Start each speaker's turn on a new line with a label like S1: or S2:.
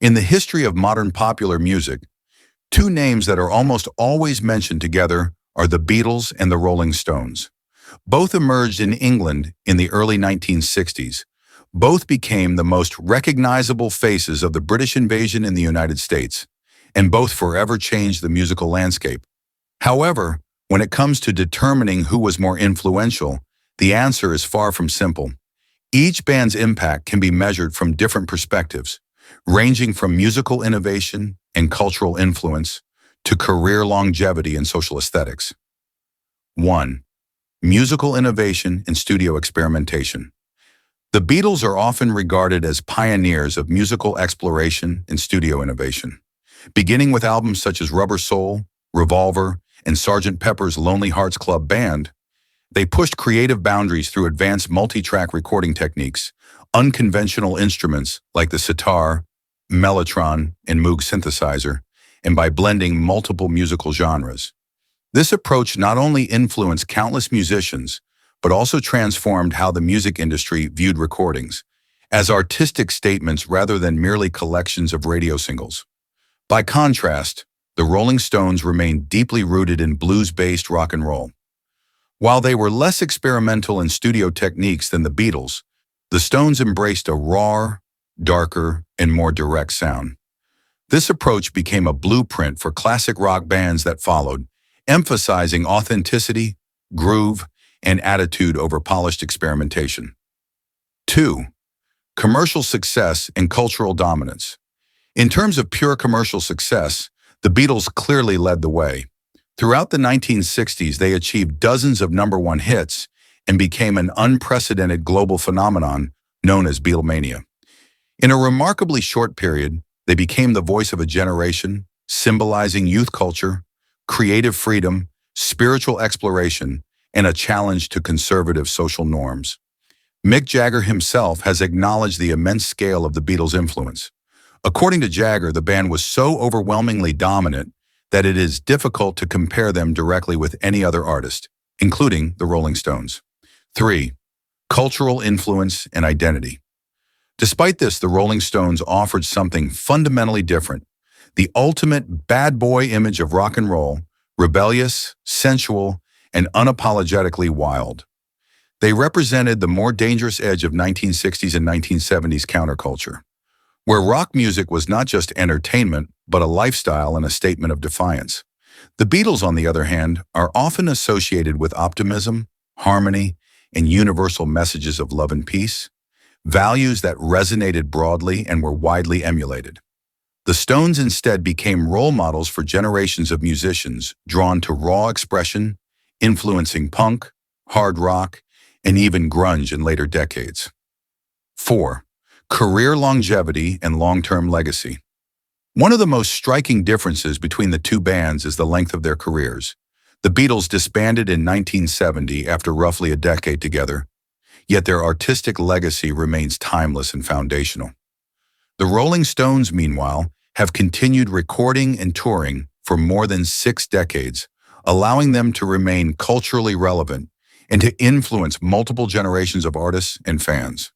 S1: In the history of modern popular music, two names that are almost always mentioned together are the Beatles and the Rolling Stones. Both emerged in England in the early 1960s. Both became the most recognizable faces of the British invasion in the United States, and both forever changed the musical landscape. However, when it comes to determining who was more influential, the answer is far from simple. Each band's impact can be measured from different perspectives, ranging from musical innovation and cultural influence to career longevity and social aesthetics. 1. Musical innovation and studio experimentation. The Beatles are often regarded as pioneers of musical exploration and studio innovation. Beginning with albums such as Rubber Soul, Revolver, and Sgt. Pepper's Lonely Hearts Club Band, they pushed creative boundaries through advanced multi-track recording techniques, unconventional instruments like the sitar, mellotron, and Moog synthesizer, and by blending multiple musical genres. This approach not only influenced countless musicians, but also transformed how the music industry viewed recordings, as artistic statements rather than merely collections of radio singles. By contrast, the Rolling Stones remained deeply rooted in blues-based rock and roll. While they were less experimental in studio techniques than the Beatles, the Stones embraced a raw, darker, and more direct sound. This approach became a blueprint for classic rock bands that followed, emphasizing authenticity, groove, and attitude over polished experimentation. 2. Commercial success and cultural dominance. In terms of pure commercial success, the Beatles clearly led the way. Throughout the 1960s, they achieved dozens of number-one hits and became an unprecedented global phenomenon known as Beatlemania. In a remarkably short period, they became the voice of a generation, symbolizing youth culture, creative freedom, spiritual exploration, and a challenge to conservative social norms. Mick Jagger himself has acknowledged the immense scale of the Beatles' influence. According to Jagger, the band was so overwhelmingly dominant that it is difficult to compare them directly with any other artist, including the Rolling Stones. 3. Cultural influence and identity. Despite this, the Rolling Stones offered something fundamentally different: the ultimate bad boy image of rock and roll, rebellious, sensual, and unapologetically wild. They represented the more dangerous edge of 1960s and 1970s counterculture, where rock music was not just entertainment, but a lifestyle and a statement of defiance. The Beatles, on the other hand, are often associated with optimism, harmony, and universal messages of love and peace, values that resonated broadly and were widely emulated. The Stones instead became role models for generations of musicians drawn to raw expression, influencing punk, hard rock, and even grunge in later decades. 4. Career longevity and long-term legacy. One of the most striking differences between the two bands is the length of their careers. The Beatles disbanded in 1970 after roughly a decade together, yet their artistic legacy remains timeless and foundational. The Rolling Stones, meanwhile, have continued recording and touring for more than 6 decades, allowing them to remain culturally relevant and to influence multiple generations of artists and fans.